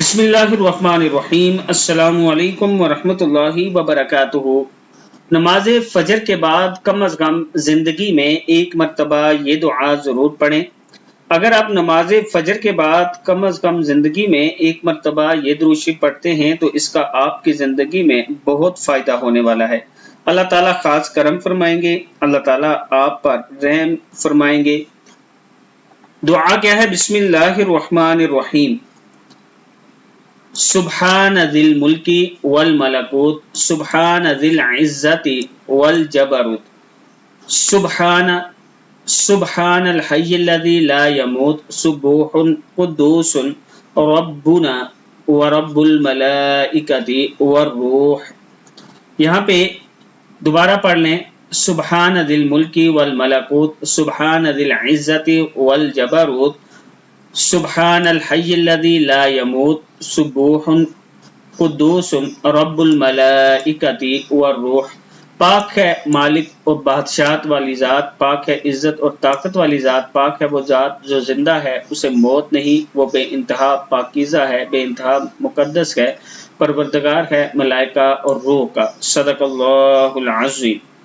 بسم اللہ الرحمن الرحیم۔ السلام علیکم ورحمۃ اللہ وبرکاتہ۔ نماز فجر کے بعد کم از کم زندگی میں ایک مرتبہ یہ دعا ضرور پڑھیں۔ اگر آپ نماز فجر کے بعد کم از کم زندگی میں ایک مرتبہ یہ درود شریف پڑھتے ہیں تو اس کا آپ کی زندگی میں بہت فائدہ ہونے والا ہے۔ اللہ تعالیٰ خاص کرم فرمائیں گے، اللہ تعالیٰ آپ پر رحم فرمائیں گے۔ دعا کیا ہے؟ بسم اللہ الرحمن الرحیم۔ سبحان ذی الملک والملکوت سبحان ذی العزت والجبروت سبحان الحی الذی لا يموت سبوح قدوس ربنا ورب الملائکۃ والروح۔ یہاں پہ دوبارہ پڑھ لیں، سبحان ذی الملک والملکوت سبحان ذی العزت والجبروت سبحان الحی الذی لا يموت سبوح قدوس رب الملائکۃ والروح۔ پاک ہے مالک اور بادشاہت والی ذات، پاک ہے عزت اور طاقت والی ذات، پاک ہے وہ ذات جو زندہ ہے، اسے موت نہیں، وہ بے انتہا پاکیزہ ہے، بے انتہا مقدس ہے، پروردگار ہے ملائکہ اور روح کا۔ صدق اللہ العظیم۔